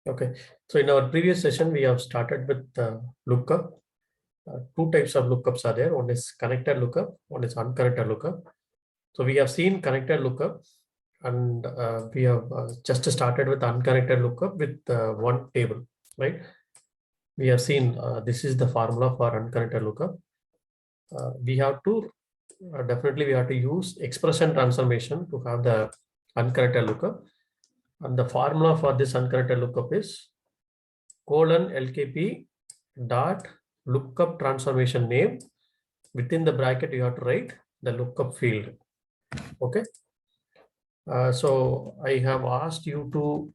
Okay, so in our previous session, we have started with lookup. Two types of lookups are there. One is connected lookup, one is unconnected lookup. So we have seen connected lookup, and we have just started with unconnected lookup with one table, right? We have seen this is the formula for unconnected lookup. We have to definitely we have to use expression transformation to have the unconnected lookup. And the formula for this unconnected lookup is :LKP dot lookup transformation name. Within the bracket, you have to write the lookup field. Okay. So I have asked you to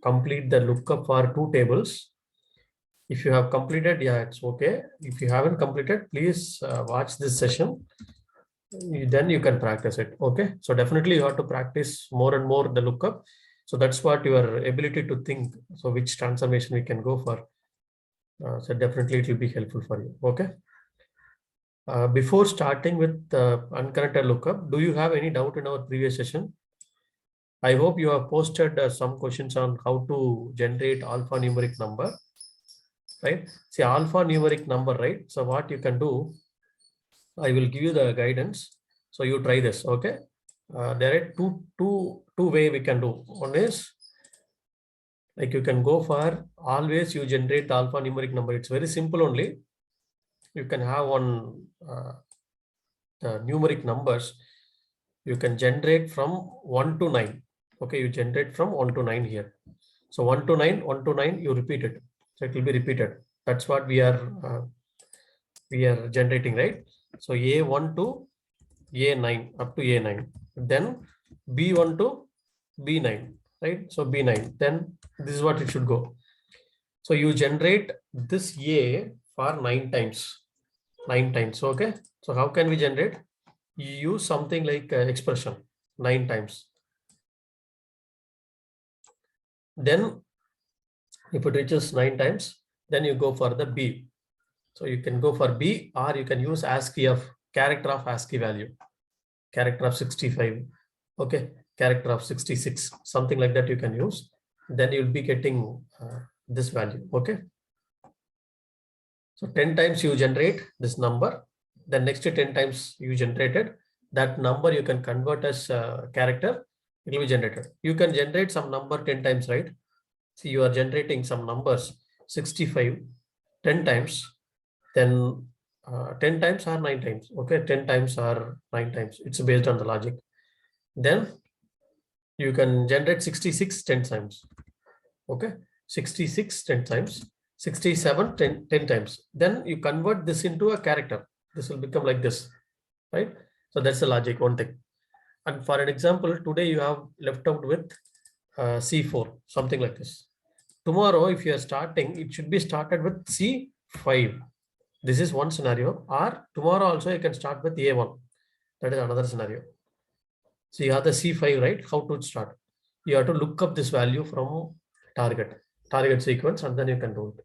complete the lookup for two tables. If you have completed, yeah, it's okay. If you haven't completed, please watch this session. Then you can practice it. Okay. So definitely you have to practice more and more the lookup. So that's what your ability to think. So which transformation we can go for. So definitely it will be helpful for you. Okay. Before starting with unconnected lookup, do you have any doubt in our previous session? I hope you have posted some questions on how to generate alphanumeric number, right? See, alphanumeric number, right? So what you can do, I will give you the guidance. So you try this, okay? There are two way we can do. One is like you can go for always you generate the alphanumeric number. It's very simple only. You can have one the numeric numbers. You can generate from 1 to 9. Okay, you generate from 1 to 9 here. So 1 to 9, 1 to 9, you repeat it. So it will be repeated. That's what we are generating, right? So A1 to A9 up to A9. Then B1 to B9, right? So B9. Then this is what it should go. So you generate this A for 9 times. 9 times. Okay. So how can we generate? You use something like expression 9 times. Then if it reaches 9 times, then you go for the B. So you can go for B, or you can use ASCII of character of ASCII value, character of 65, okay, character of 66, something like that you can use. Then you'll be getting this value, okay. So 10 times you generate this number, then next 10 times you generated that number, you can convert as character, it will be generated. You can generate some number 10 times, right? See, you are generating some numbers 65 10 times, then 10 times or 9 times, okay, 10 times or 9 times, it's based on the logic. Then you can generate 66 10 times, okay, 66 10 times, 67 10 times. Then you convert this into a character, this will become like this, right? So that's the logic, one thing. And for an example, today you have left out with C4, something like this. Tomorrow, if you are starting, it should be started with C5. This is one scenario. Or tomorrow also you can start with A1. That is another scenario. So you have the C5, right? How to start? You have to look up this value from target sequence, and then you can do it.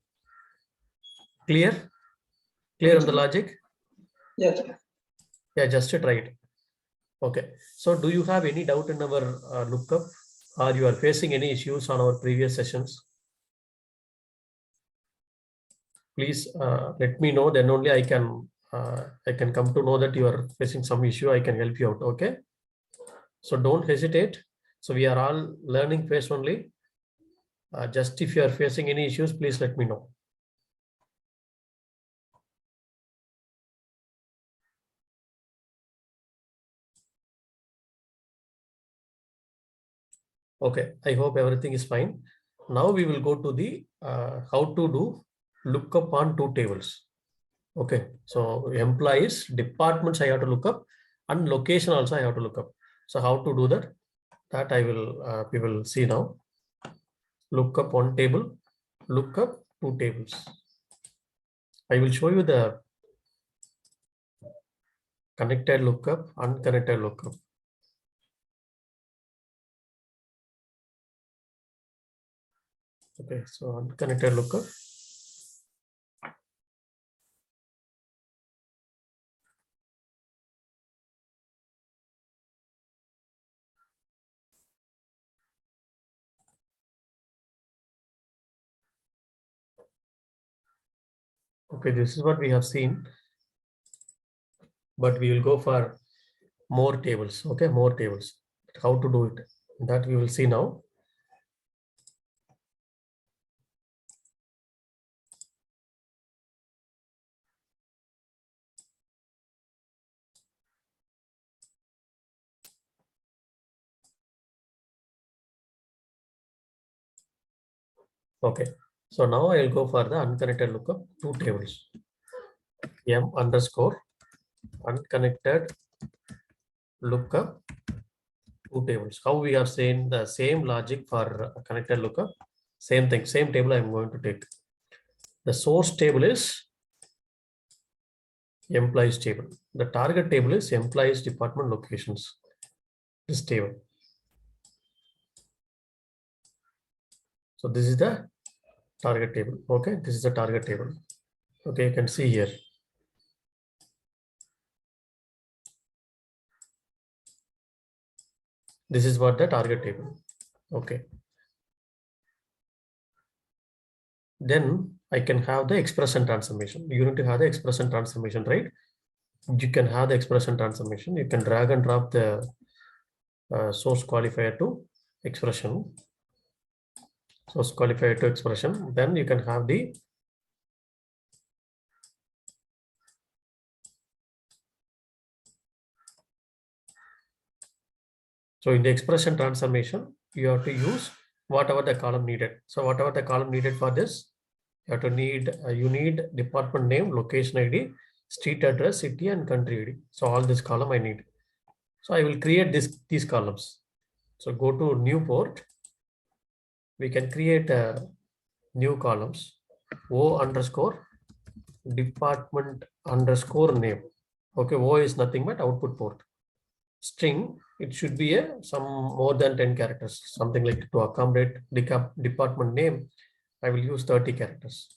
Clear? Clear on the logic? Yes. Yeah, just to try it. Okay. So do you have any doubt in our lookup, or you are facing any issues on our previous sessions? Please let me know, then only I can come to know that you are facing some issue. I can help you out. Okay, so don't hesitate. So we are all learning phase only. Just if you are facing any issues, please let me know. Okay, I hope everything is fine. Now we will go to the how to do lookup on two tables. Okay, so employees, departments I have to look up, and location also I have to look up. So how to do that? That I will we will see now. Look up one table, look up two tables. I will show you the connected lookup, unconnected lookup. Okay, so unconnected lookup. Okay, this is what we have seen, but we will go for more tables. Okay, more tables. How to do it, that we will see now. Okay, so now I will go for the unconnected lookup, two tables, m underscore unconnected lookup, two tables. How we are saying the same logic for connected lookup, same thing, same table I am going to take. The source table is employees table. The target table is employees department locations, this table. So this is the target table. Okay, this is the target table. Okay, you can see here. This is what the target table. Okay. Then I can have the expression transformation. You need to have the expression transformation, right? You can have the expression transformation. You can drag and drop the source qualifier to expression. Source qualifier to expression. Then you can have the so in the expression transformation, you have to use whatever the column needed. So whatever the column needed for this, you need department name, location ID, street address, city, and country ID. So all this column I need. So I will create these columns. So go to new port. We can create new columns. O underscore department underscore name. Okay, O is nothing but output port. String, it should be some more than 10 characters, something like to accommodate department name. I will use 30 characters.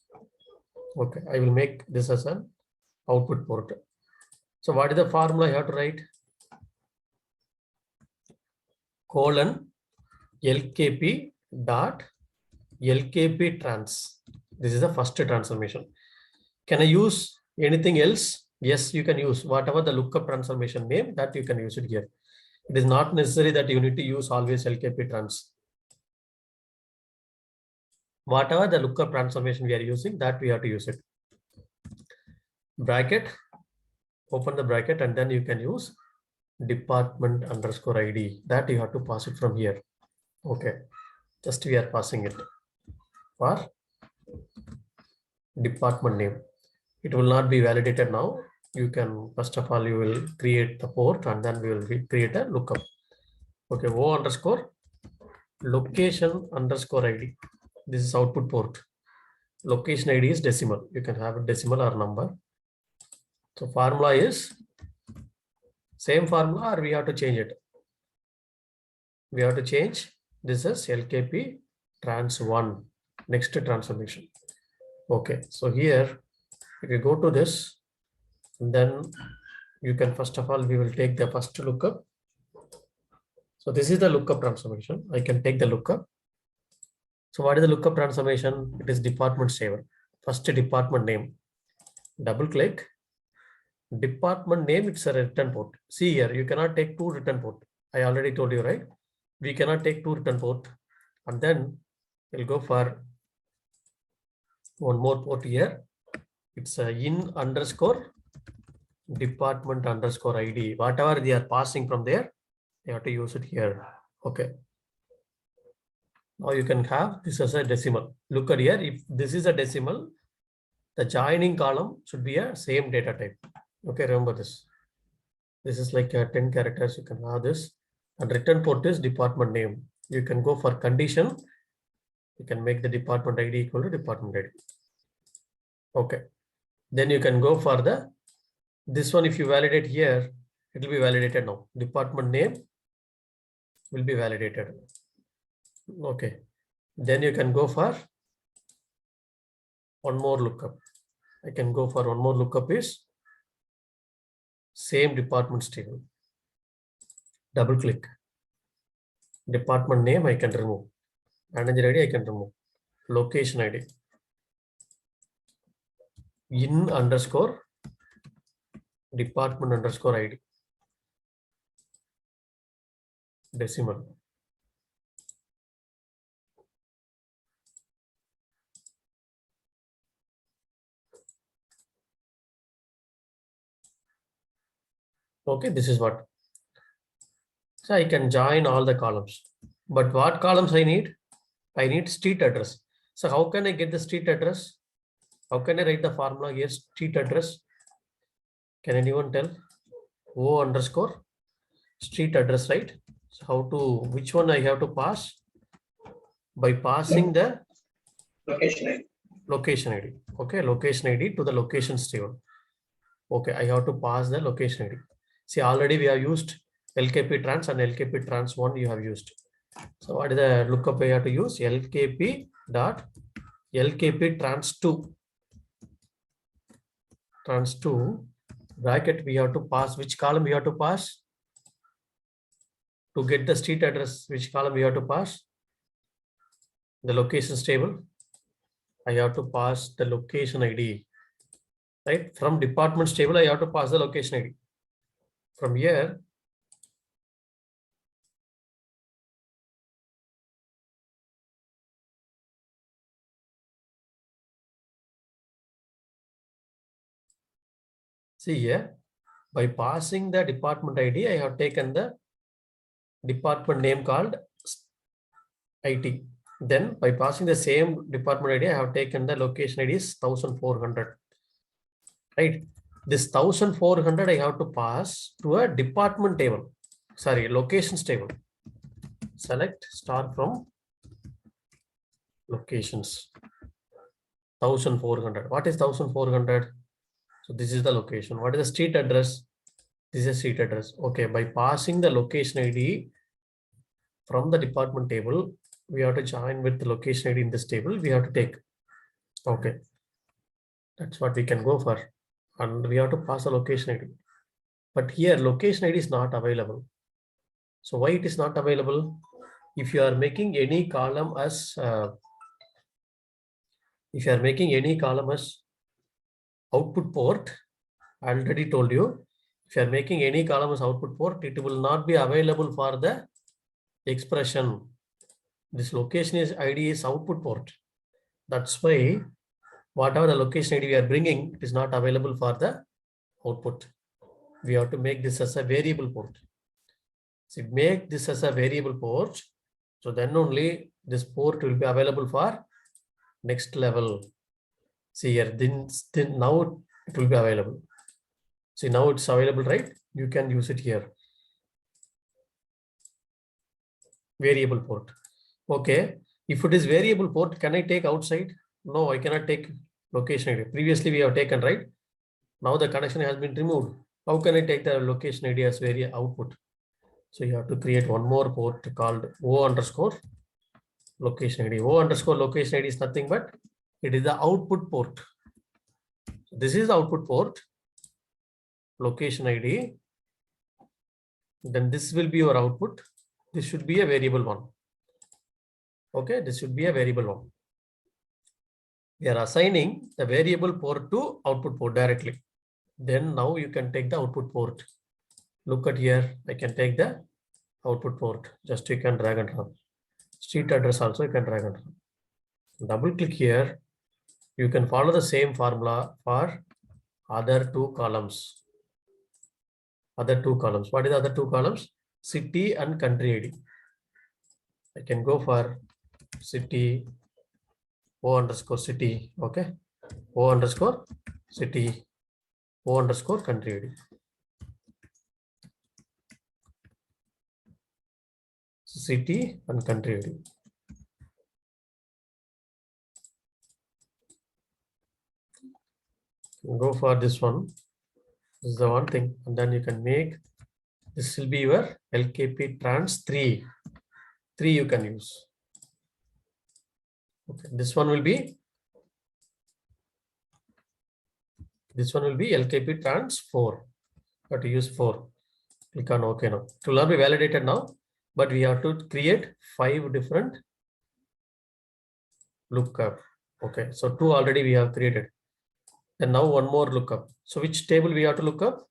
Okay, I will make this as an output port. So what is the formula I have to write? Colon LKP dot LKP trans. This is the first transformation. Can I use anything else? Yes, you can use whatever the lookup transformation name, that you can use it here. It is not necessary that you need to use always LKP trans. Whatever the lookup transformation we are using, that we have to use it. Bracket, open the bracket, and then you can use department underscore ID. That you have to pass it from here. Okay, just we are passing it for department name. It will not be validated now. You can, first of all, you will create the port, and then we will create a lookup. Okay, O underscore location underscore ID. This is output port. Location ID is decimal. You can have a decimal or number. So formula is same formula, or we have to change it. We have to change. This is LKP trans 1. Next transformation. Okay, so here if you go to this, then you can, first of all, we will take the first lookup. So this is the lookup transformation. I can take the lookup. So what is the lookup transformation? It is department saver. First department name. Double click. Department name, it's a return port. See here, you cannot take two return port. I already told you, right? We cannot take two return port. And then we'll go for one more port here. It's a in underscore department underscore ID. Whatever they are passing from there, you have to use it here. Okay. Now you can have this as a decimal. Look at here. If this is a decimal, the joining column should be a same data type. Okay, remember this. This is like 10 characters. You can have this. And return port is department name. You can go for condition. You can make the department ID equal to department ID. Okay. Then you can go for the this one. If you validate here, it will be validated now. Department name will be validated. Okay. Then you can go for one more lookup. I can go for one more lookup is same department table. Double click. Department name I can remove. Manager ID I can remove. Location ID. in underscore department underscore ID decimal. Okay, this is what. So I can join all the columns. But what columns I need? I need street address. So how can I get the street address? How can I write the formula here? Street address. Can anyone tell? O underscore street address, right? So how to, which one I have to pass? By passing the Location ID. location ID. Okay, location ID to the locations table. Okay, I have to pass the location ID. See, already we have used LKP trans and LKP trans 1 you have used. So what is the lookup we have to use? LKP dot LKP trans 2. Trans 2 bracket we have to pass. Which column we have to pass? To get the street address, which column we have to pass? The locations table. I have to pass the location ID. Right? From departments table, I have to pass the location ID. From here, see here, by passing the department ID, I have taken the department name called IT. Then by passing the same department ID, I have taken the location ID is 1400. Right? This 1400 I have to pass to a department table. Sorry, locations table. Select star from locations. 1400. What is 1400? So this is the location. What is the street address? This is a street address. Okay, by passing the location ID from the department table, we have to join with the location ID in this table. We have to take. Okay, that's what we can go for. And we have to pass the location ID. But here location ID is not available. So why it is not available? If you are making any column as output port, I already told you, if you are making any column as output port, it will not be available for the expression. This location is ID is output port. That's why whatever the location ID we are bringing, it is not available for the output. We have to make this as a variable port. So make this as a variable port. So then only this port will be available for next level. See here, then now it will be available. See, now it's available, right? You can use it here. Variable port. Okay. If it is variable port, can I take outside? No, I cannot take location ID. Previously we have taken, right? Now the connection has been removed. How can I take the location ID as output? So you have to create one more port called O underscore location ID. O underscore location ID is nothing but it is the output port. This is the output port, location ID. Then this will be your output. This should be a variable one. Okay, this should be a variable one. We are assigning the variable port to output port directly. Then now you can take the output port. Look at here, I can take the output port. Just you can drag and drop. Street address also you can drag and drop. Double click here. You can follow the same formula for other two columns. Other two columns. What is the other two columns? City and country ID. I can go for city, O underscore city. Okay. O underscore city, O underscore country ID. City and country ID. Go for this one. This is the one thing, and then you can make this will be your LKP trans 3. 3 you can use. Okay, this one will be LKP trans 4. But to use 4. Click on OK now. It will not be validated now, but we have to create 5 different lookup. Okay, so 2 already we have created. And now one more lookup. So which table we have to look up?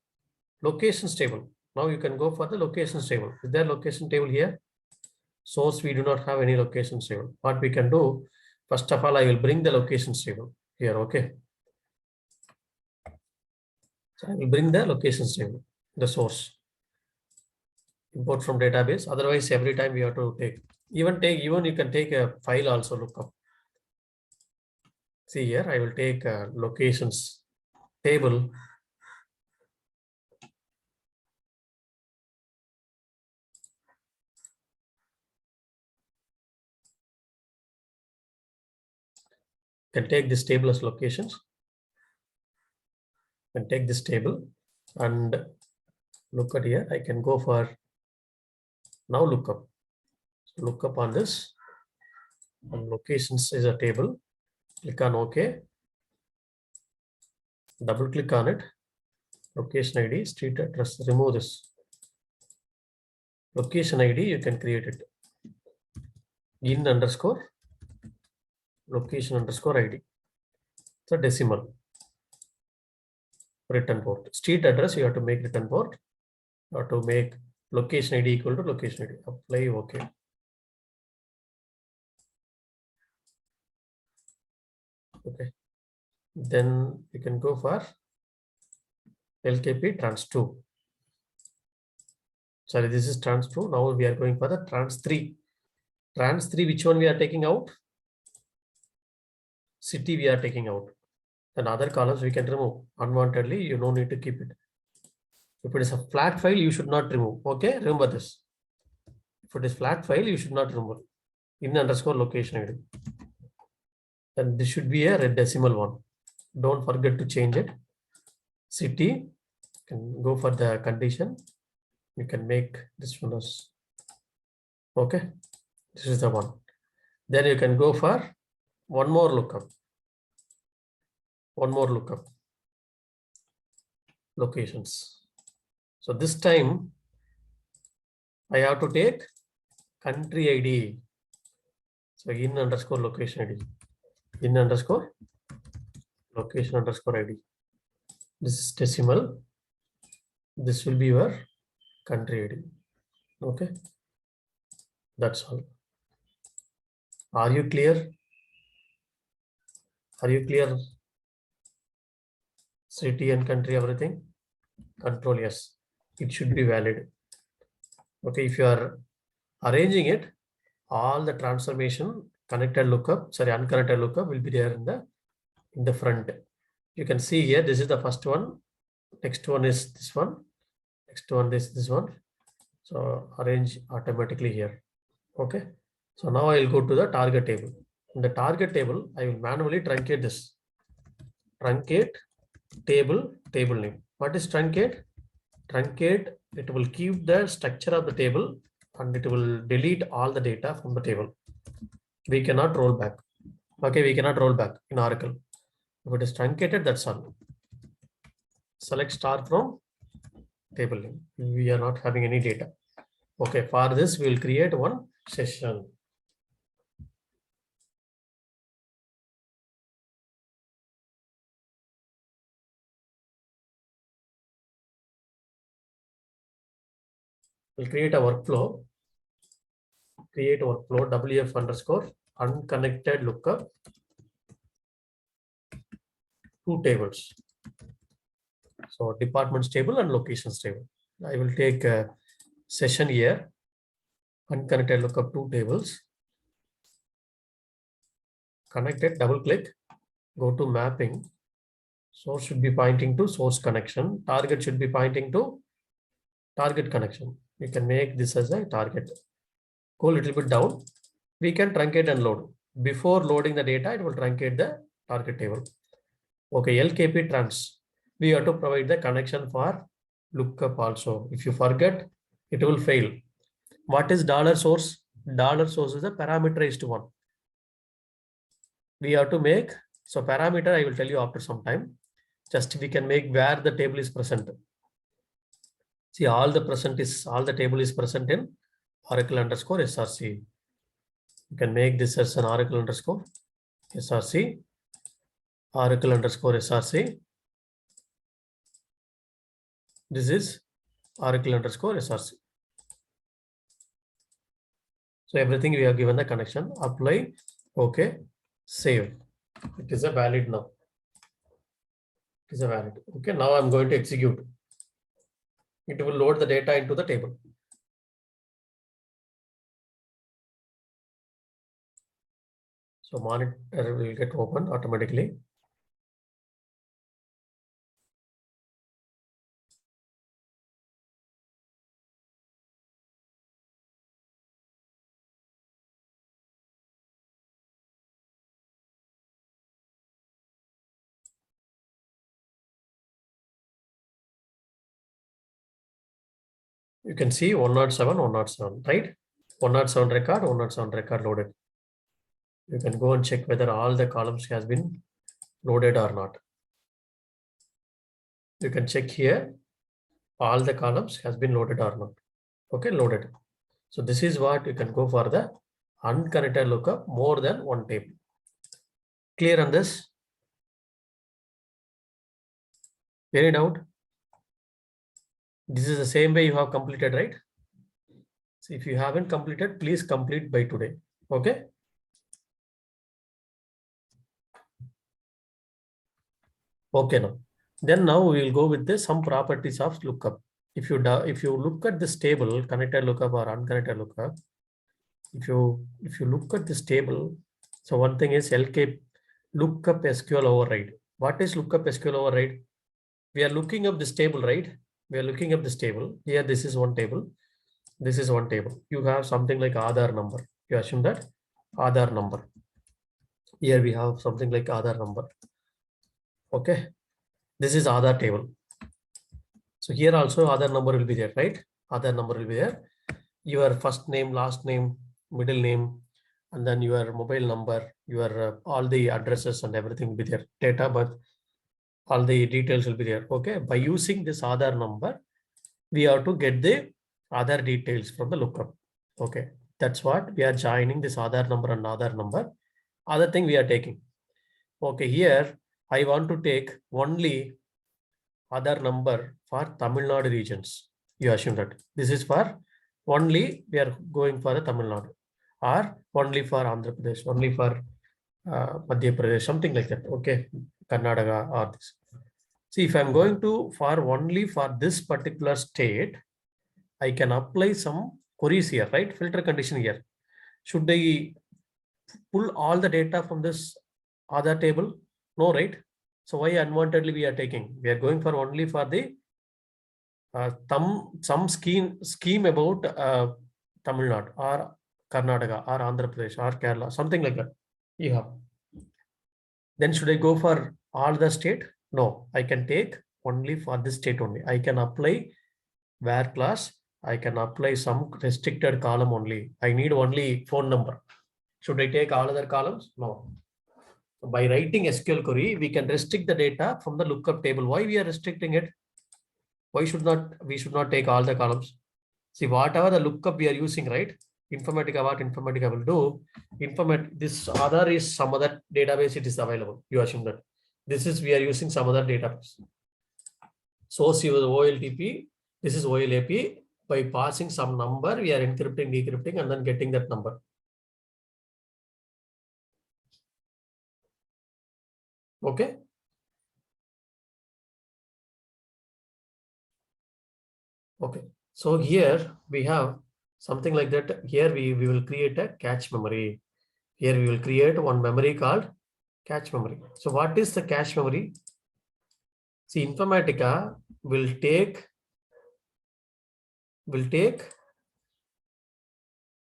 Locations table. Now you can go for the locations table. Is there location table here? Source, we do not have any locations table. What we can do, first of all, I will bring the locations table here. Okay. So I will bring the locations table, the source. Import from database. Otherwise, every time we have to even you can take a file also lookup. See here, I will take a locations table. Can take this table as locations. Can take this table and look at here. I can go for now lookup. So lookup on this. And locations is a table. Click on OK. Double click on it. Location ID, street address. Remove this. Location ID, you can create it. In underscore location underscore ID. It's a decimal. Return port. Street address, you have to make return port. You have to make location ID equal to location ID. Apply OK. Okay. Then you can go for LKP trans2. Sorry, this is trans2. Now we are going for the trans3. Trans3, which one we are taking out? City we are taking out. And other columns we can remove. Unwantedly, you don't need to keep it. If it is a flat file, you should not remove. Okay, remember this. If it is flat file, you should not remove. In underscore location ID. Then this should be a red decimal one. Don't forget to change it. City, can go for the condition. You can make this one as okay. This is the one. Then you can go for one more lookup. One more lookup. Locations. So this time I have to take country ID. So in underscore location ID. In underscore location underscore ID. This is decimal. This will be your country ID. Okay. That's all. Are you clear? Are you clear? City and country, everything. Control yes. It should be valid. Okay. If you are arranging it, all the transformation connected lookup, sorry, unconnected lookup will be there in the front. You can see here, this is the first one. Next one is this one. Next one is this one. So arrange automatically here. Okay. So now I will go to the target table. In the target table, I will manually truncate this. Truncate table name. What is truncate? Truncate, it will keep the structure of the table and it will delete all the data from the table. We cannot roll back. Okay, we cannot roll back in Oracle. If it is truncated, that's all. Select star from table name. We are not having any data. Okay, for this, we will create one session. We'll create a workflow. Create workflow WF underscore unconnected lookup. Two tables. So departments table and locations table. I will take a session here. Unconnected lookup two tables. Connected, double click. Go to mapping. Source should be pointing to source connection. Target should be pointing to target connection. We can make this as a target. Go a little bit down. We can truncate and load. Before loading the data, it will truncate the target table. Okay, LKP trans. We have to provide the connection for lookup also. If you forget, it will fail. What is dollar source? Dollar source is a parameterized one. We have to make, so parameter I will tell you after some time. Just we can make where the table is present. See, all the table is present in Oracle underscore SRC. You can make this as an Oracle underscore SRC. Oracle underscore SRC. This is Oracle underscore SRC. So everything we have given the connection, apply, okay, save. It is a valid now. It is a valid. Okay, now I'm going to execute. It will load the data into the table. So monitor will get opened automatically. You can see 107, 107, right? 107 record, 107 record loaded. You can go and check whether all the columns has been loaded or not. You can check here, all the columns has been loaded or not. Okay, loaded. So this is what you can go for the unconnected lookup more than one table. Clear on this? Any doubt? This is the same way you have completed, right? So if you haven't completed, please complete by today. Okay. Okay, now. Then now we will go with the some properties of lookup. If you look at this table, connected lookup or unconnected lookup, if you look at this table, so one thing is LK lookup SQL override. What is lookup SQL override? We are looking up this table, right? We are looking up this table. Here, this is one table. This is one table. You have something like Aadhaar number. You assume that Aadhaar number. Here we have something like Aadhaar number. Okay. This is Aadhaar table. So here also Aadhaar number will be there, right? Aadhaar number will be there. Your first name, last name, middle name, and then your mobile number, your all the addresses and everything will be there. Date of birth, all the details will be there. Okay. By using this Aadhaar number, we have to get the other details from the lookup. Okay. That's what we are joining this Aadhaar number and Aadhaar number. Other thing we are taking. Okay. Here I want to take only Aadhaar number for Tamil Nadu regions. You assume that this is for only we are going for the Tamil Nadu, or only for Andhra Pradesh, only for Madhya Pradesh, something like that. Okay, Karnataka or this. See, if I'm going to for only for this particular state, I can apply some queries here, right? Filter condition here. Should I pull all the data from this Aadhaar table? No, right? So why unwantedly we are taking? We are going for only for the some scheme about Tamil Nadu or Karnataka or Andhra Pradesh or Kerala, something like that. You have. Then should I go for all the state? No, I can take only for this state only. I can apply where class. I can apply some restricted column only. I need only phone number. Should I take all other columns? No. By writing SQL query, we can restrict the data from the lookup table. Why we are restricting it? Why should not we should not take all the columns? See, whatever the lookup we are using, right? Informatica, what Informatica will do, this other is some other database it is available. You assume that. This is we are using some other database. Source is OLTP, this is OLAP. By passing some number, we are encrypting, decrypting, and then getting that number. Okay. Okay. So here we have something like that. Here we will create a cache memory. Here we will create one memory called cache memory. So what is the cache memory? See, Informatica will take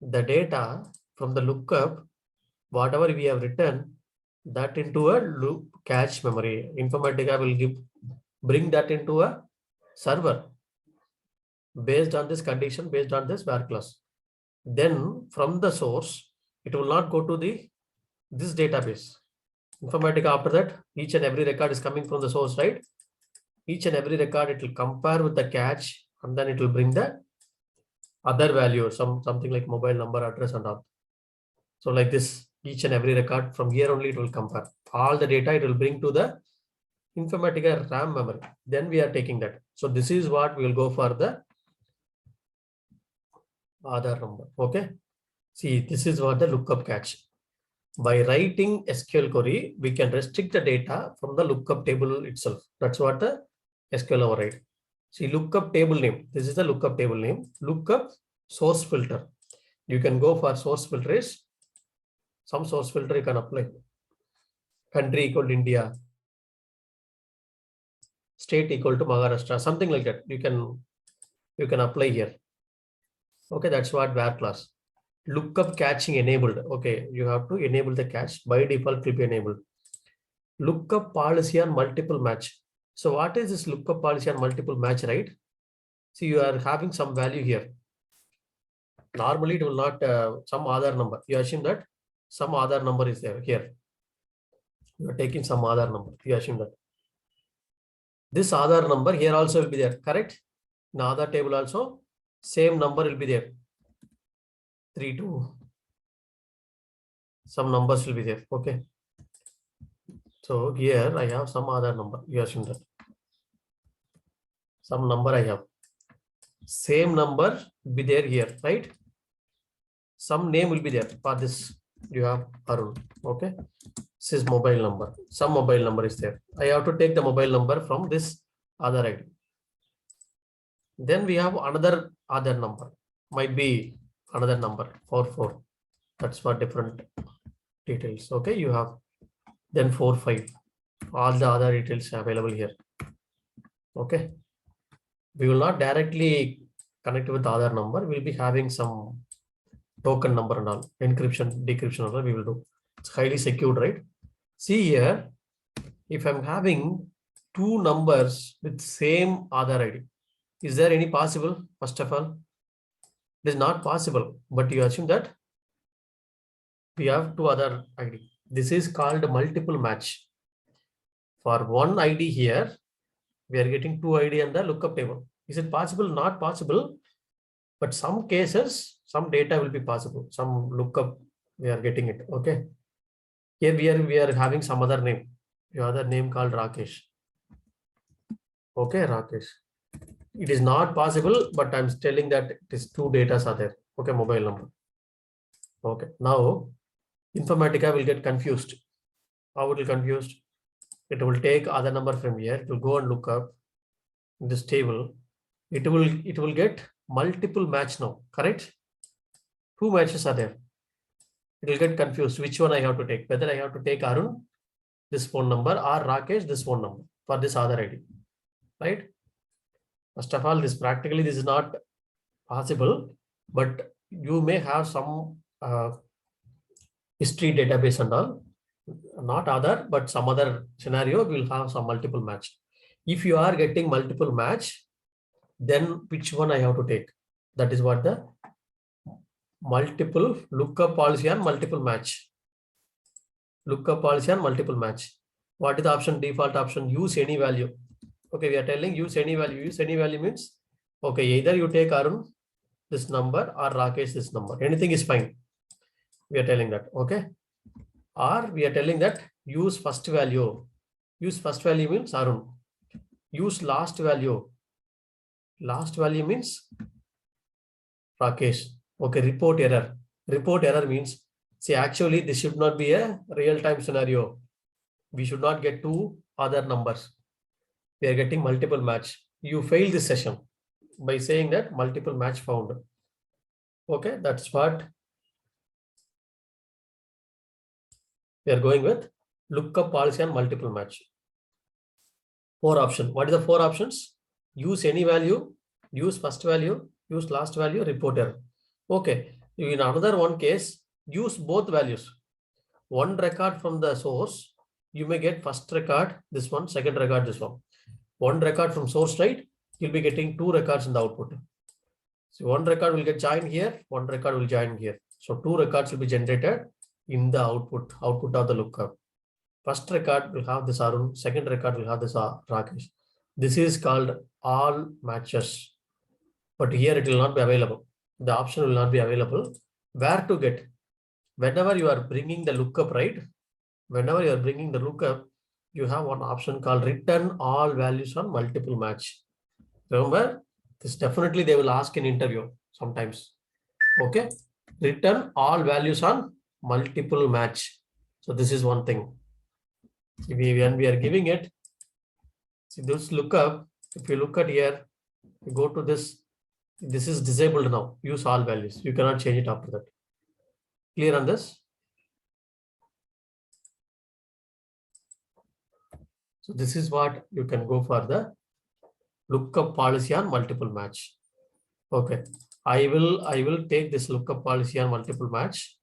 the data from the lookup, whatever we have written, that into a loop cache memory. Informatica will bring that into a server based on this condition, based on this where class. Then from the source, it will not go to this database. Informatica after that, each and every record is coming from the source, right? Each and every record it will compare with the cache, and then it will bring the other value, something like mobile number, address, and all. So like this, each and every record from here only it will compare all the data. It will bring to the Informatica RAM memory. Then we are taking that. So this is what we will go for the Aadhaar number. Okay. See, this is what the lookup catch. By writing SQL query, we can restrict the data from the lookup table itself. That's what the SQL override. See, lookup table name. This is the lookup table name. Lookup source filter. You can go for source filters. Some source filter you can apply. Country equal to India. State equal to Maharashtra. Something like that. You can apply here. Okay, that's what where class. Lookup catching enabled. Okay, you have to enable the catch. By default will be enabled. Lookup policy on multiple match. So what is this lookup policy on multiple match, right? See, you are having some value here. Normally it will not some Aadhaar number. You assume that some Aadhaar number is there here. You are taking some Aadhaar number. You assume that this Aadhaar number here also will be there, correct? In Aadhaar table also same number will be there. 3, 2. Some numbers will be there. Okay. So here I have some Aadhaar number. You assume that some number I have. Same number will be there here, right? Some name will be there for this. You have Arun. Okay. This is mobile number. Some mobile number is there. I have to take the mobile number from this Aadhaar ID. Then we have another Aadhaar number. Might be another number 44. That's for different details. Okay. You have then 45. All the other details available here. Okay. We will not directly connect with the Aadhaar number. We'll be having some token number and all. Encryption, decryption, all we will do. It's highly secured, right? See here, if I'm having two numbers with same Aadhaar ID, is there any possible? First of all, it is not possible, but you assume that we have two other ID. This is called multiple match. For one ID here, we are getting two ID on the lookup table. Is it possible? Not possible. But some cases, some data will be possible. Some lookup, we are getting it. Okay. Here we are having some other name. The other name called Rakesh. Okay, Rakesh. It is not possible, but I'm telling that it is two data are there. Okay, mobile number. Okay. Now, Informatica will get confused. How it will confused? It will take other number from here. It will go and look up this table. It will get multiple match now, correct? Two matches are there. It will get confused. Which one I have to take? Whether I have to take Arun, this phone number, or Rakesh, this phone number for this other ID, right? First of all, this is not possible, but you may have some history database and all, not other, but some other scenario will have some multiple match. If you are getting multiple match, then which one I have to take? That is what the multiple lookup policy on multiple match. Lookup policy on multiple match. What is the option? Default option, use any value. Okay, we are telling use any value. Use any value means, okay, either you take Arun, this number, or Rakesh, this number. Anything is fine. We are telling that, okay? Or we are telling that use first value. Use first value means Arun. Use last value. Last value means Rakesh. Okay, report error. Report error means, see, actually this should not be a real-time scenario. We should not get two other numbers. We are getting multiple match. You fail this session by saying that multiple match found. Okay, that's what we are going with. Lookup policy on multiple match. 4 options. What is the 4 options? Use any value, use first value, use last value, report error. Okay. In another one case, use both values. One record from the source, you may get first record, this one, second record, this one. One record from source, right? You'll be getting 2 records in the output. So one record will get joined here, one record will join here. So 2 records will be generated in the output of the lookup. First record will have this Arun, second record will have this Rakesh. This is called all matches. But here it will not be available. The option will not be available. Where to get? Whenever you are bringing the lookup, right? Whenever you are bringing the lookup, you have one option called return all values on multiple match. Remember, this definitely they will ask in interview sometimes. Okay, return all values on multiple match. So this is one thing. When we are giving it, see this lookup. If you look at here, you go to this. This is disabled now. Use all values. You cannot change it after that. Clear on this? So this is what you can go for the lookup policy on multiple match. Okay, I will take this lookup policy on multiple match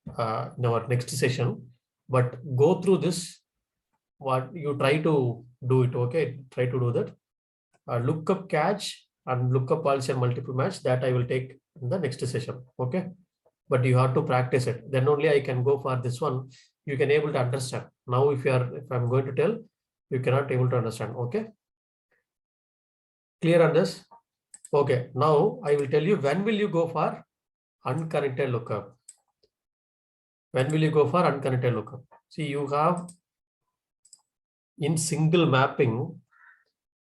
in our next session. But go through this. What you try to do it. Okay, try to do that. Lookup catch and lookup policy on multiple match, that I will take in the next session. Okay, but you have to practice it. Then only I can go for this one. You can able to understand. Now, if I'm going to tell, you cannot able to understand. Okay, clear on this? Okay, now I will tell you when will you go for unconnected lookup. When will you go for unconnected lookup? See, you have in single mapping,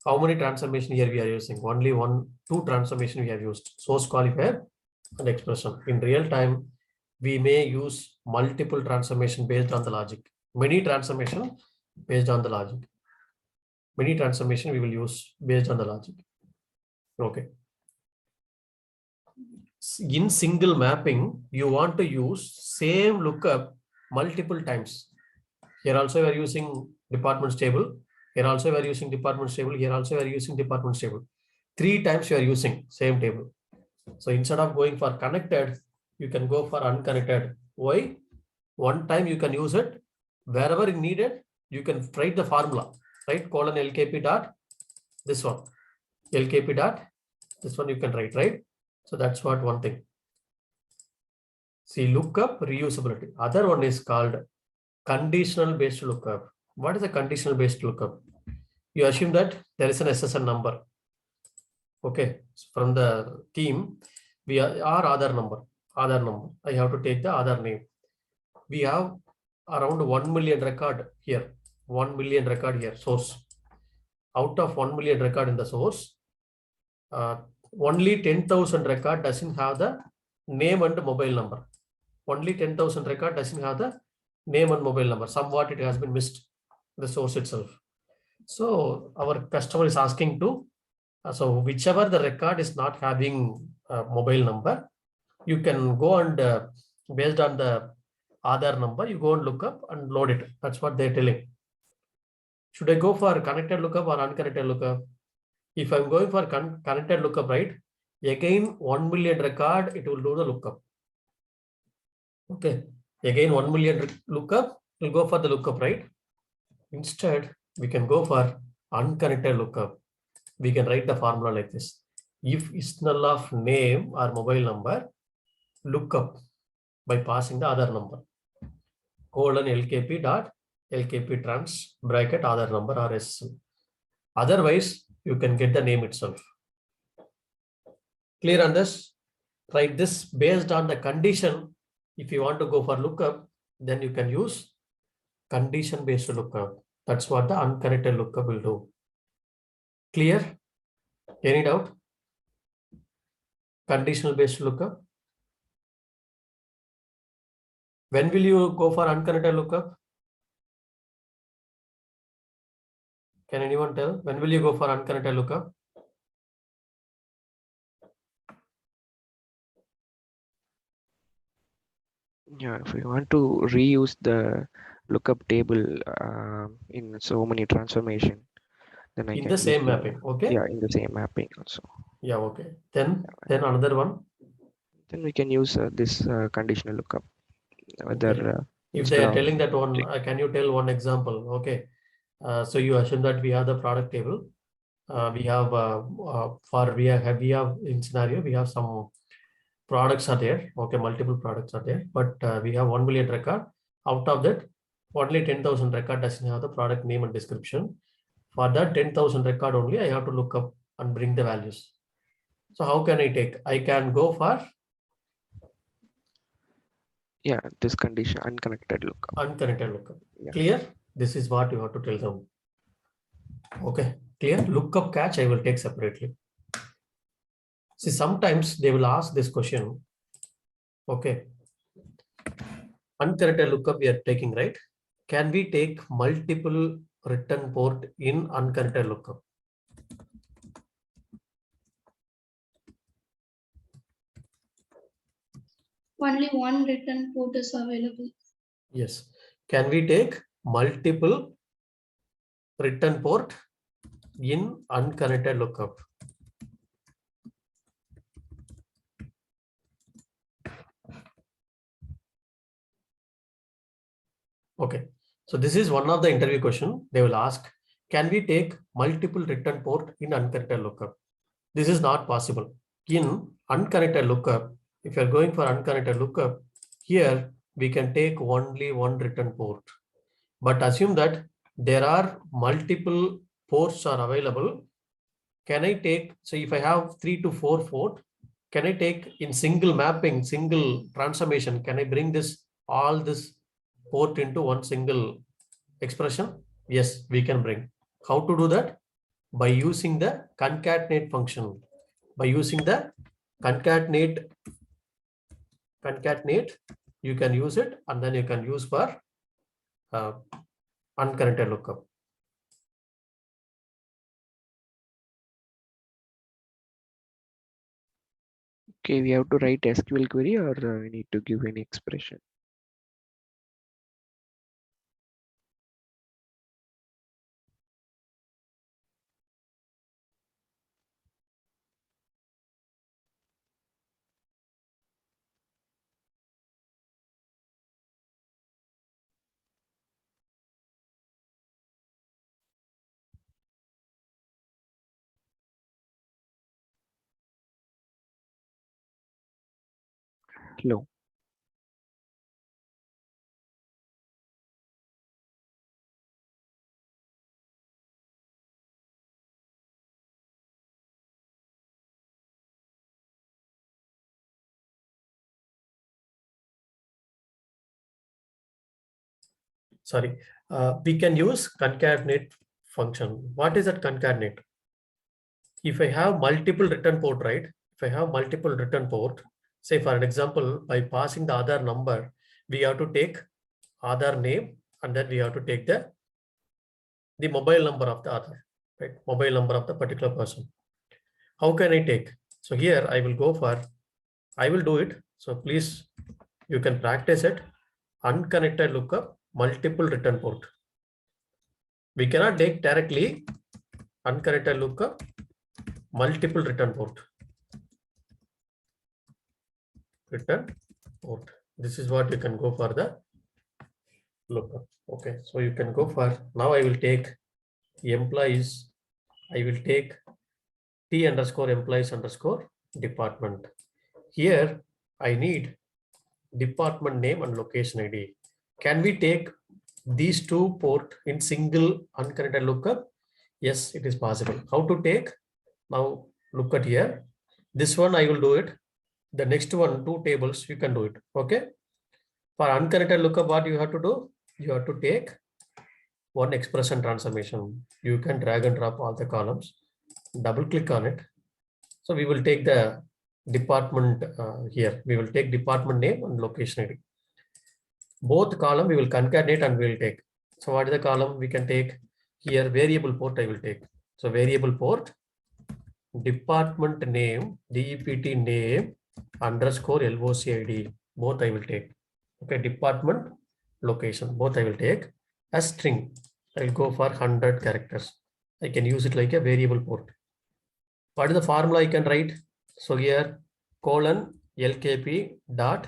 how many transformation here we are using? Only two transformation we have used: source qualifier and expression. In real time, we may use multiple transformation based on the logic. Many transformation based on the logic. Many transformation we will use based on the logic. Okay. In single mapping, you want to use same lookup multiple times. Here also we are using departments table. Here also we are using departments table. Here also we are using departments table. 3 times you are using same table. So instead of going for connected, you can go for unconnected. Why? One time you can use it. Wherever needed, you can write the formula. Right? Colon LKP dot this one. LKP dot this one you can write, right? So that's what one thing. See, lookup reusability. Other one is called conditional based lookup. What is a conditional based lookup? You assume that there is an SSN number. Okay, so from the team, we are Aadhaar number. Aadhaar number. I have to take the Aadhaar name. We have around 1 million record here. 1 million record here. Source. Out of 1 million record in the source, only 10,000 record doesn't have the name and mobile number. Only 10,000 record doesn't have the name and mobile number. Somewhat it has been missed, the source itself. So our customer is asking to, so whichever the record is not having a mobile number, you can go and based on the Aadhaar number, you go and look up and load it. That's what they're telling. Should I go for connected lookup or unconnected lookup? If I'm going for connected lookup, right? Again, 1 million record, it will do the lookup. Okay. Again, 1 million lookup, we'll go for the lookup, right? Instead, we can go for unconnected lookup. We can write the formula like this. If is null of name or mobile number, lookup by passing the Aadhaar number. Colon LKP dot LKP trans bracket Aadhaar number or SSL. Otherwise, you can get the name itself. Clear on this? Write this based on the condition. If you want to go for lookup, then you can use condition based lookup. That's what the unconnected lookup will do. Clear? Any doubt? Conditional based lookup. When will you go for unconnected lookup? Can anyone tell? When will you go for unconnected lookup? Yeah, if we want to reuse the lookup table in so many transformation, then I in can the same mapping. Okay. Yeah, in the same mapping also. Yeah. Okay. Then another one. Then we can use this conditional lookup. Whether okay. If they are telling that one, can you tell one example? Okay. So you assume that we have the product table. We have in scenario we have some products are there. Okay, multiple products are there, but we have 1 million record. Out of that, only 10,000 record doesn't have the product name and description. For that 10,000 record only, I have to look up and bring the values. So how can I take? I can go for this condition unconnected lookup. Unconnected lookup. Yeah. Clear? This is what you have to tell them. Okay, clear? Lookup catch I will take separately. See, sometimes they will ask this question. Okay. Unconnected lookup we are taking, right? Can we take multiple return port in unconnected lookup? Only one return port is available. Yes. Can we take multiple return port in unconnected lookup? Okay. So this is one of the interview question. They will ask, can we take multiple return port in unconnected lookup? This is not possible. In unconnected lookup, if you are going for unconnected lookup, here we can take only one return port. But assume that there are multiple ports are available. Can I take, so if I have 3 to 4 port, can I take in single mapping, single transformation, can I bring this all this port into one single expression? Yes, we can bring. How to do that? By using the concatenate function. By using the concatenate, you can use it, and then you can use for unconnected lookup. Okay, we have to write SQL query, or we need to give any expression? Hello. Sorry, we can use concatenate function. What is that concatenate? If I have multiple return port, right? If I have multiple return port, say for an example, by passing the Aadhaar number, we have to take Aadhaar name, and then we have to take the mobile number of the Aadhaar, right? Mobile number of the particular person. How can I take? So here I will go for, I will do it. So please, you can practice it. Unconnected lookup, multiple return port. We cannot take directly unconnected lookup, multiple return port. Return port. This is what you can go for the lookup. Okay, so you can go for, now I will take employees. I will take T underscore employees underscore department. Here I need department name and location ID. Can we take these two port in single unconnected lookup? Yes, it is possible. How to take? Now look at here. This one I will do it. The next one, two tables, you can do it. Okay. For unconnected lookup, what you have to do? You have to take one expression transformation. You can drag and drop all the columns. Double click on it. So we will take the department here. We will take department name and location ID. Both column we will concatenate and we will take. So what is the column we can take? Here variable port I will take. So variable port, department name, DEPT name underscore LOCID. Both I will take. Okay, department location, both I will take as string. I will go for 100 characters. I can use it like a variable port. What is the formula I can write? So here colon LKP dot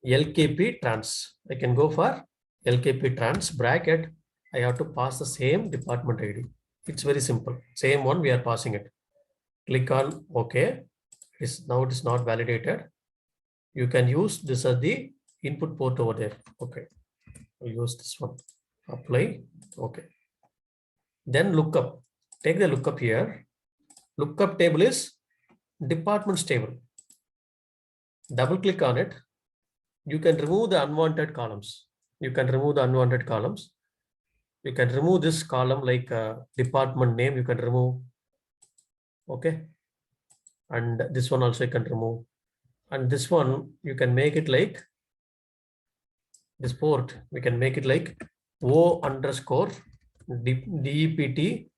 LKP trans. I can go for LKP trans bracket. I have to pass the same department ID. It's very simple. Same one we are passing it. Click on OK. Now it is not validated. You can use this as the input port over there. Okay. I'll use this one. Apply. Okay. Then lookup. Take the lookup here. Lookup table is departments table. Double click on it. You can remove the unwanted columns. you can remove the unwanted columns. You can remove this column like department name, you can remove. Okay. And this one also you can remove. And this one, you can make it like this port, we can make it like O underscore DEPT,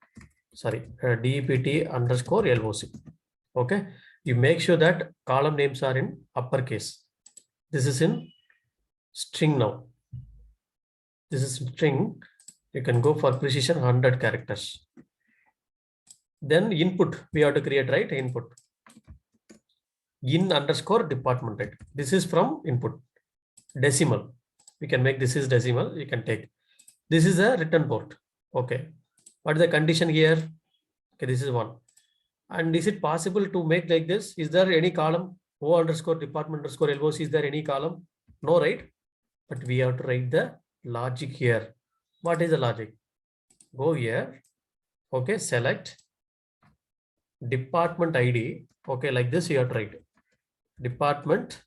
sorry, DEPT underscore LOC. Okay. You make sure that column names are in uppercase. This is in string now. This is string. You can go for precision 100 characters. Then input, we have to create, right? Input. In underscore department, right? This is from input. Decimal. We can make this is decimal. You can take. This is a return port. Okay. What is the condition here? Okay, this is one. And is it possible to make like this? Is there any column? O underscore department underscore LOC, is there any column? No, right? But we have to write the logic here. What is the logic? Go here. Okay, select department ID. Okay, like this you have to write. Department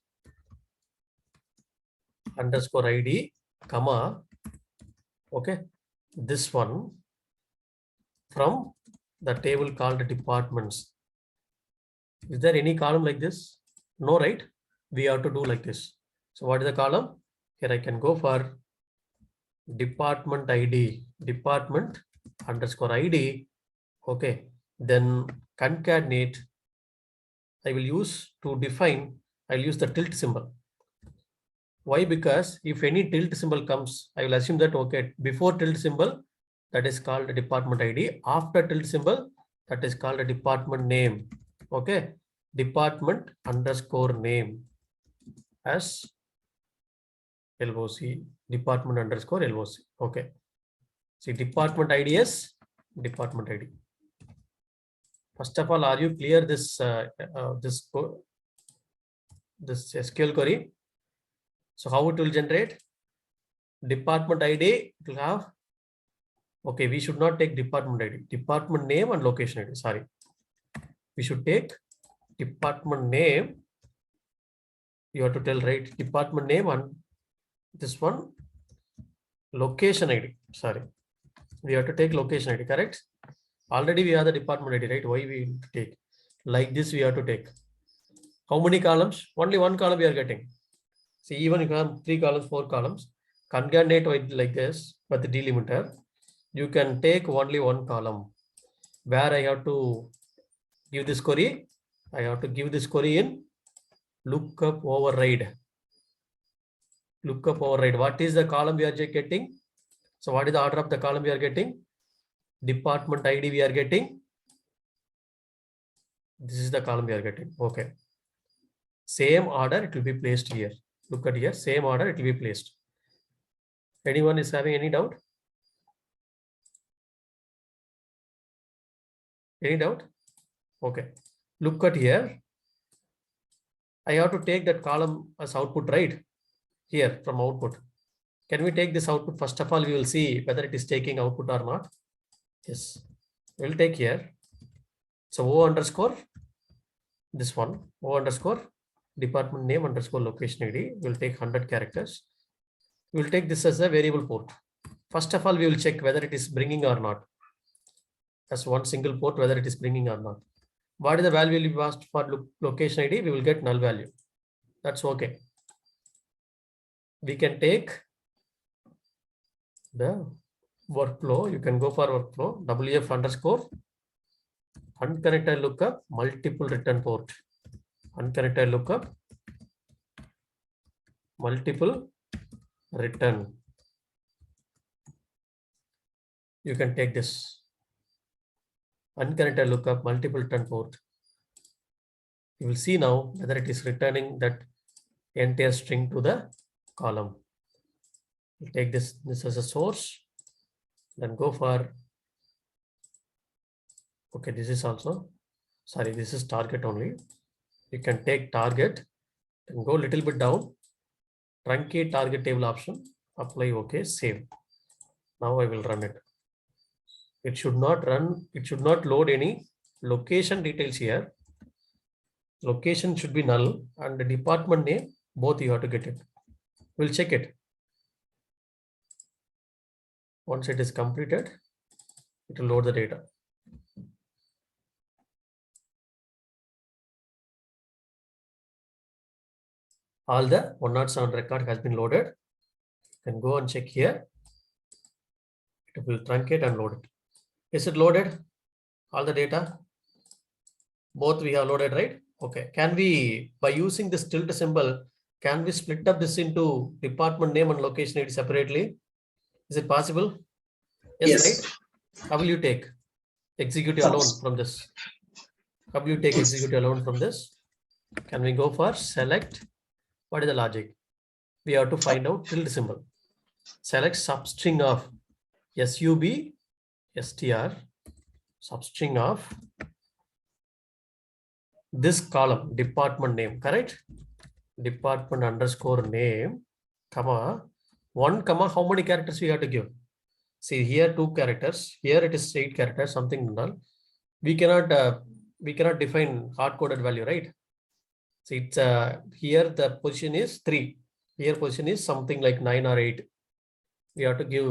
underscore ID, comma. Okay, this one from the table called departments. Is there any column like this? No, right? We have to do like this. So what is the column? Here I can go for department ID, department underscore ID. Okay, then concatenate. I will use to define, I'll use the tilde symbol. Why? Because if any tilde symbol comes, I will assume that, okay, before tilde symbol, that is called a department ID. After tilde symbol, that is called a department name. Okay, department underscore name as LOC, department underscore LOC. Okay, see, department ID is department ID. First of all, are you clear this this SQL query? So how it will generate? Department ID, it will have, okay, we should not take department ID, department name and location ID, sorry. We should take department name. You have to tell, right, department name and this one, location ID, sorry. We have to take location ID, correct? Already we have the department ID, right? Why we take? Like this we have to take. How many columns? Only one column we are getting. See, even if you have 3 columns, 4 columns, concatenate like this, but the delimiter, you can take only one column. Where I have to give this query? I have to give this query in lookup override. Lookup override. What is the column we are getting? So what is the order of the column we are getting? Department ID we are getting. This is the column we are getting. Okay. Same order it will be placed here. Look at here. Same order it will be placed. Anyone is having any doubt? Any doubt? Okay. Look at here. I have to take that column as output, right? Here from output. Can we take this output? First of all, we will see whether it is taking output or not. Yes. We'll take here. So O underscore, this one, O underscore, department name underscore location ID. We'll take 100 characters. We'll take this as a variable port. First of all, we will check whether it is bringing or not. As one single port, whether it is bringing or not. What is the value we asked for location ID? We will get null value. That's okay. We can take the workflow. You can go for workflow, WF underscore unconnected lookup, multiple return port. Unconnected lookup, multiple return. You can take this unconnected lookup, multiple return port. You will see now whether it is returning that entire string to the column. We'll take this as a source, then go for, okay, this is also, sorry, this is target only. You can take target and go a little bit down, truncate target table option, apply, okay, save. Now I will run it. It should not run, it should not load any location details here. Location should be null and the department name, both you have to get it. We'll check it. Once it is completed, it will load the data. All the 107 record has been loaded. You can go and check here. It will truncate and load it. Is it loaded? All the data? Both we have loaded, right? Okay. Can we, by using this tilde symbol, can we split up this into department name and location ID separately? Is it possible? Yes, right? How will you take executive alone from this? How will you take executive alone from this? Can we go for select? What is the logic? We have to find out tilde symbol. Select substring of sub str substring of this column department name, correct? Department underscore name, comma 1, comma how many characters we have to give? See here 2 characters. Here it is 8 characters. Something null. We cannot define hard coded value, right? So it's here the position is 3. Here position is something like 9 or 8. We have to give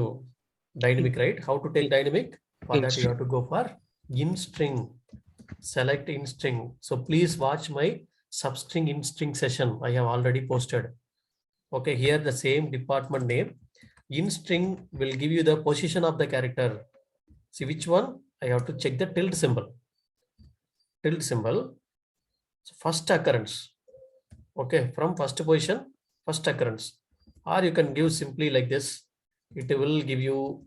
dynamic, right? How to take dynamic? For that you have to go for in string. Select in string. So please watch my substring in string session. I have already posted. Okay, here the same department name. In string will give you the position of the character. See which one? I have to check the tilde symbol. Tilde symbol. So first occurrence. Okay, from first position, first occurrence. Or you can give simply like this. It will give you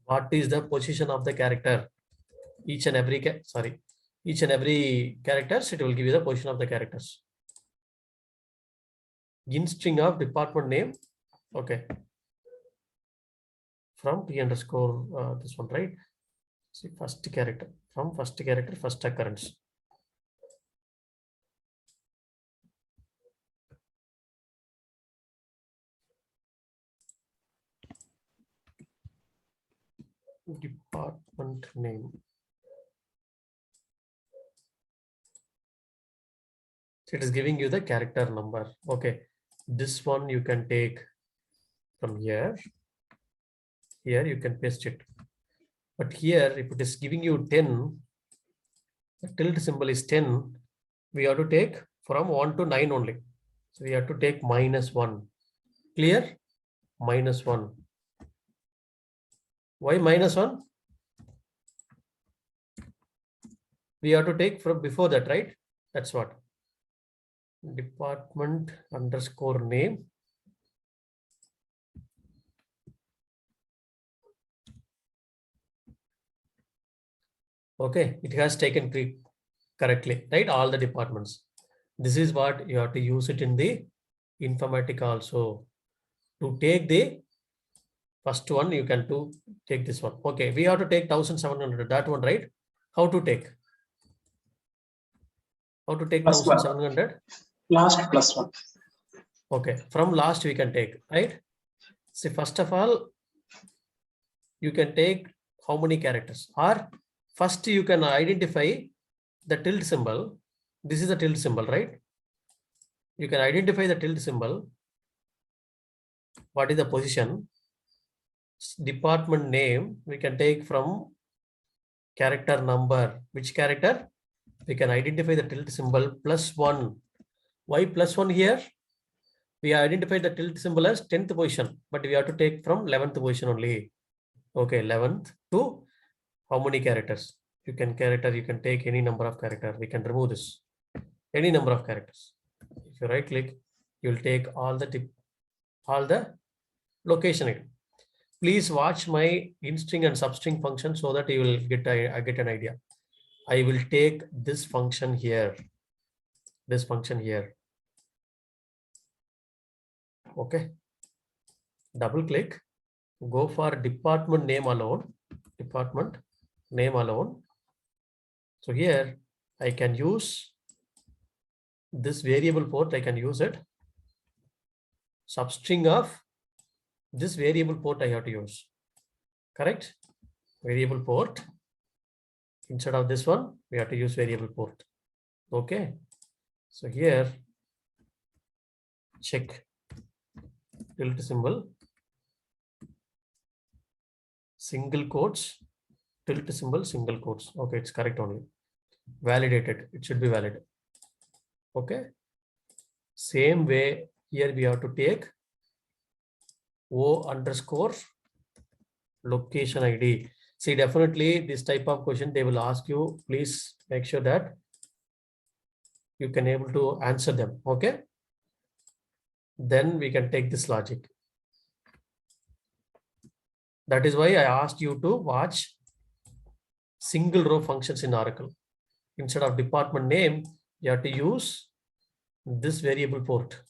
what is the position of the character. Each and every characters, it will give you the position of the characters. In string of department name. Okay. From P underscore this one, right? See first character. From first character, first occurrence. Department name. So it is giving you the character number. Okay. This one you can take from here. Here you can paste it. But here, if it is giving you 10, the tilde symbol is 10, we have to take from 1 to 9 only. So we have to take -1. Clear? -1. Why -1? We have to take from before that, right? That's what. Department underscore name. Okay, it has taken correctly, right? All the departments. This is what you have to use it in the Informatica also. To take the first one, you can take this one. Okay, we have to take 1700, that one, right? How to take? How to take 1700? Last +1. Okay, from last we can take, right? See, first of all, you can take how many characters? Or first you can identify the tilde symbol. This is the tilde symbol, right? You can identify the tilde symbol. What is the position? Department name we can take from character number. Which character? We can identify the tilde symbol +1. Why +1 here? We identified the tilde symbol as 10th position, but we have to take from 11th position only. Okay, 11th to how many characters? You can take any number of characters. We can remove this. Any number of characters. If you right click, you will take all the location item. Please watch my in-string and substring function so that you will get an idea. I will take this function here. This function here. Okay. Double click. Go for department name alone. Department name alone. So here I can use this variable port. I can use it. Substring of this variable port I have to use. Correct? Variable port. Instead of this one, we have to use variable port. Okay. So here, check tilde symbol. single quotes, tilt symbol, single quotes. Okay, it's correct only. Validated, it should be valid. Okay. Same way here we have to take O underscore location ID. See, definitely this type of question they will ask you. Please make sure that you can able to answer them. Okay. Then we can take this logic. That is why I asked you to watch single row functions in Oracle. Instead of department name, you have to use this variable port.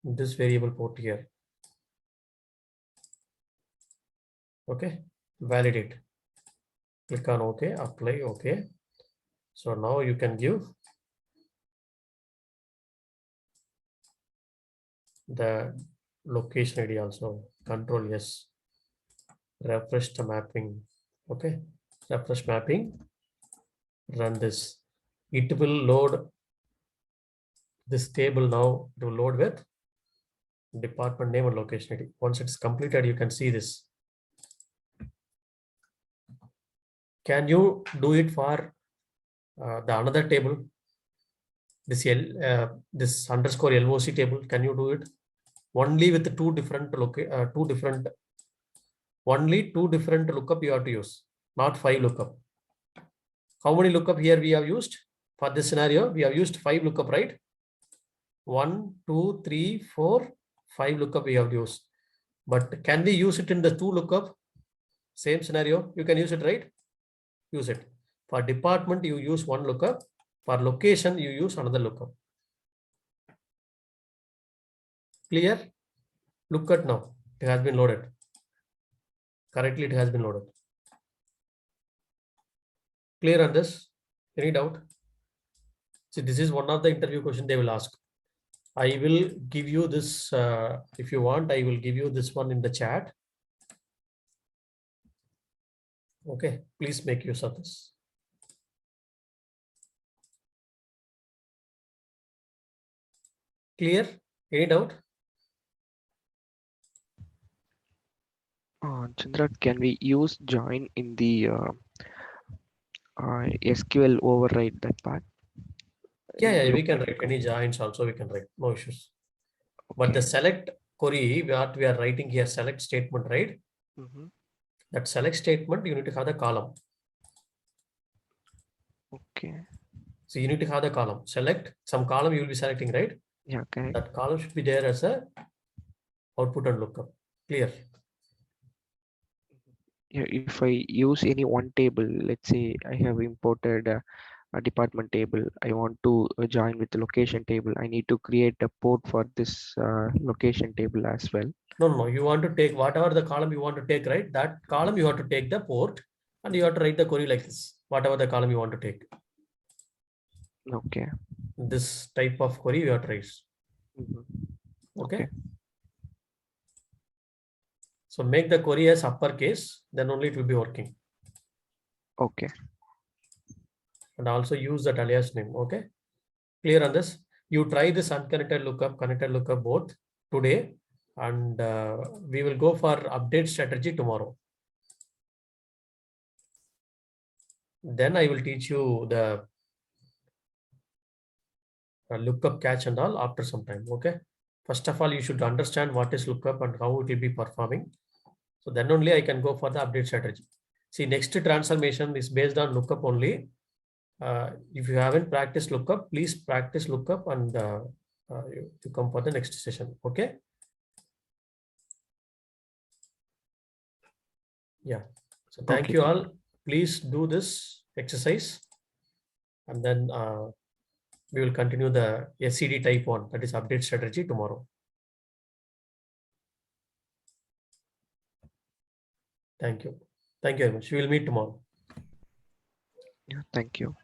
This variable port here. Okay, validate. Click on OK, apply OK. So now you can give the location ID also. Control yes. Refresh the mapping. Okay, refresh mapping. Run this. It will load this table now. It will load with department name and location ID. Once it's completed, you can see this. Can you do it for the another table? This this underscore LOC table. Can you do it only with two different only two different lookup you have to use, not 5 lookup. How many lookup here we have used for this scenario? We have used 5 lookup, right? 1, 2, 3, 4, 5 lookup we have used. But can we use it in the 2 lookup? Same scenario, you can use it, right? Use it. For department, you use 1 lookup. For location, you use another lookup. Clear? Look at now. It has been loaded. Correctly, it has been loaded. Clear on this? Any doubt? See, this is one of the interview question they will ask. I will give you this, if you want, I will give you this one in the chat. Okay, please make use of this. Clear? Any doubt? Chandra, can we use join in the SQL override that part? Yeah, we can write any joins also, we can write, no issues. But the select query, what we are writing here, select statement, right? That select statement, you need to have the column. Okay. So you need to have the column. Select some column you will be selecting, right? Yeah, okay. That column should be there as a output and lookup. Clear? Yeah, if I use any one table, let's say I have imported a department table, I want to join with the location table. I need to create a port for this location table as well. No, you want to take whatever the column you want to take, right? That column you have to take the port and you have to write the query like this, whatever the column you want to take. Okay. This type of query you have to raise. Okay. So make the query as uppercase, then only it will be working. Okay. And also use that alias name. Okay. Clear on this? You try this unconnected lookup, connected lookup both today, and we will go for update strategy tomorrow. Then I will teach you the lookup catch and all after some time. Okay. First of all, you should understand what is lookup and how it will be performing. So then only I can go for the update strategy. See, next transformation is based on lookup only. If you haven't practiced lookup, please practice lookup and you come for the next session. Okay. Yeah. So thank you all. Please do this exercise and then we will continue the SCD type 1, that is update strategy, tomorrow. Thank you. Thank you very much. We will meet tomorrow. Yeah, thank you.